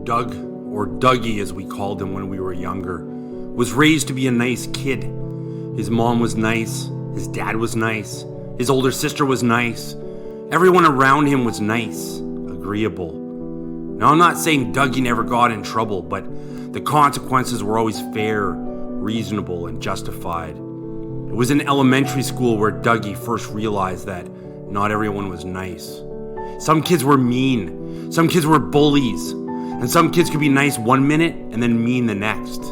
Doug, or Dougie as we called him when we were younger, was raised to be a nice kid. His mom was nice, his dad was nice, his older sister was nice. Everyone around him was nice, agreeable. Now, I'm not saying Dougie never got in trouble, but the consequences were always fair, reasonable, and justified. It was in elementary school where Dougie first realized that not everyone was nice. Some kids were mean, some kids were bullies, and some kids could be nice one minute and then mean the next.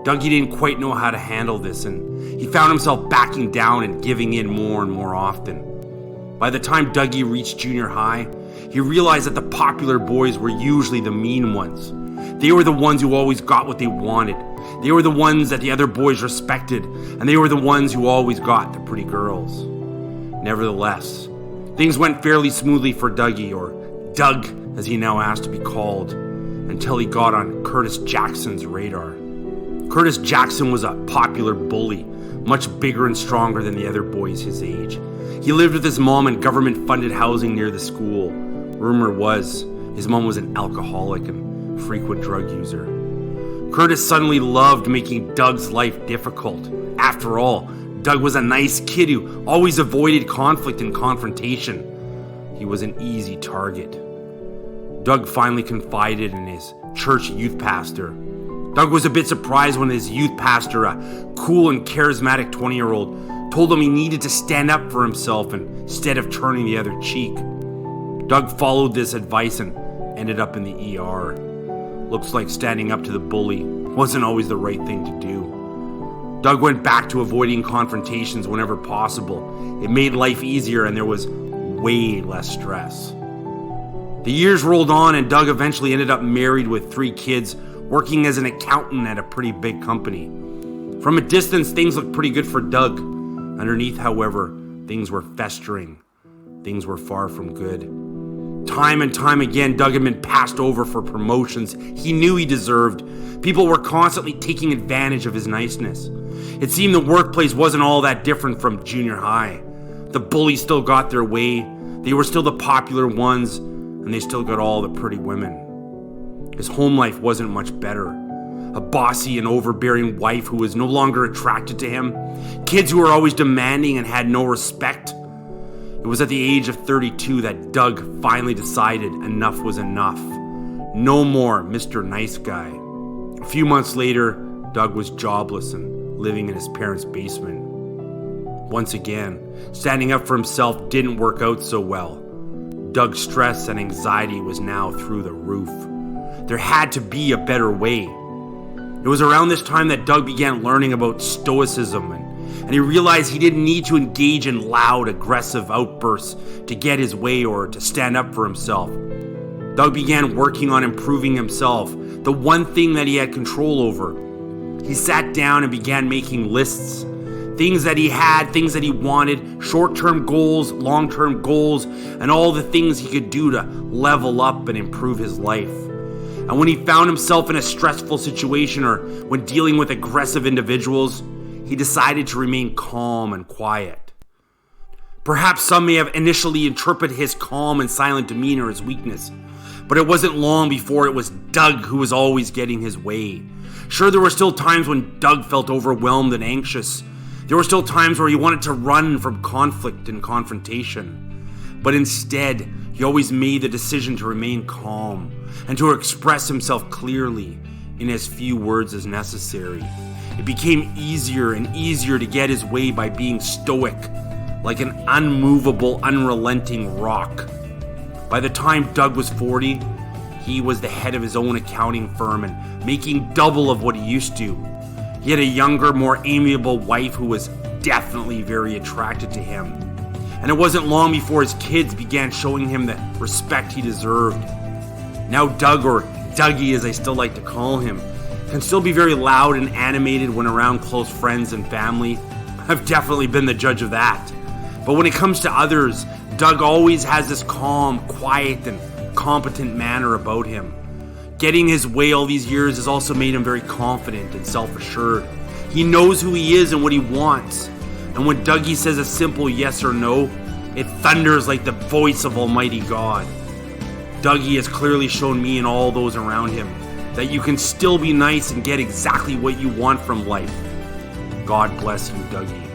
Dougie didn't quite know how to handle this, and he found himself backing down and giving in more and more often. By the time Dougie reached junior high, he realized that the popular boys were usually the mean ones. They were the ones who always got what they wanted. They were the ones that the other boys respected, and they were the ones who always got the pretty girls. Nevertheless, things went fairly smoothly for Dougie, or Doug as he now asked to be called, until he got on Curtis Jackson's radar. Curtis Jackson was a popular bully, much bigger and stronger than the other boys his age. He lived with his mom in government-funded housing near the school. Rumor was his mom was an alcoholic and frequent drug user. Curtis suddenly loved making Doug's life difficult. After all, Doug was a nice kid who always avoided conflict and confrontation. He was an easy target. Doug finally confided in his church youth pastor. Doug was a bit surprised when his youth pastor, a cool and charismatic 20-year-old, told him he needed to stand up for himself instead of turning the other cheek. Doug followed this advice and ended up in the ER. Looks like standing up to the bully wasn't always the right thing to do. Doug went back to avoiding confrontations whenever possible. It made life easier and there was way less stress. The years rolled on and Doug eventually ended up married with 3 kids, working as an accountant at a pretty big company. From a distance, things looked pretty good for Doug. Underneath, however, things were festering. Things were far from good. Time and time again, Doug had been passed over for promotions he knew he deserved. People were constantly taking advantage of his niceness. It seemed the workplace wasn't all that different from junior high. The bullies still got their way. They were still the popular ones, and they still got all the pretty women. His home life wasn't much better. A bossy and overbearing wife who was no longer attracted to him. Kids who were always demanding and had no respect. It was at the age of 32 that Doug finally decided enough was enough. No more Mr. Nice Guy. A few months later, Doug was jobless and living in his parents' basement. Once again, standing up for himself didn't work out so well. Doug's stress and anxiety was now through the roof. There had to be a better way. It was around this time that Doug began learning about Stoicism, and he realized he didn't need to engage in loud, aggressive outbursts to get his way or to stand up for himself. Doug began working on improving himself, the one thing that he had control over. He sat down and began making lists. Things that he had, things that he wanted, short-term goals, long-term goals, and all the things he could do to level up and improve his life. And when he found himself in a stressful situation or when dealing with aggressive individuals, he decided to remain calm and quiet. Perhaps some may have initially interpreted his calm and silent demeanor as weakness, but it wasn't long before it was Doug who was always getting his way. Sure, there were still times when Doug felt overwhelmed and anxious. There were still times where he wanted to run from conflict and confrontation. But instead, he always made the decision to remain calm and to express himself clearly in as few words as necessary. It became easier and easier to get his way by being stoic, like an unmovable, unrelenting rock. By the time Doug was 40, he was the head of his own accounting firm and making double of what he used to. He had a younger, more amiable wife who was definitely very attracted to him. And it wasn't long before his kids began showing him the respect he deserved. Now Doug, or Dougie as I still like to call him, can still be very loud and animated when around close friends and family. I've definitely been the judge of that. But when it comes to others, Doug always has this calm, quiet, and competent manner about him. Getting his way all these years has also made him very confident and self-assured. He knows who he is and what he wants. And when Dougie says a simple yes or no, it thunders like the voice of Almighty God. Dougie has clearly shown me and all those around him that you can still be nice and get exactly what you want from life. God bless you, Dougie.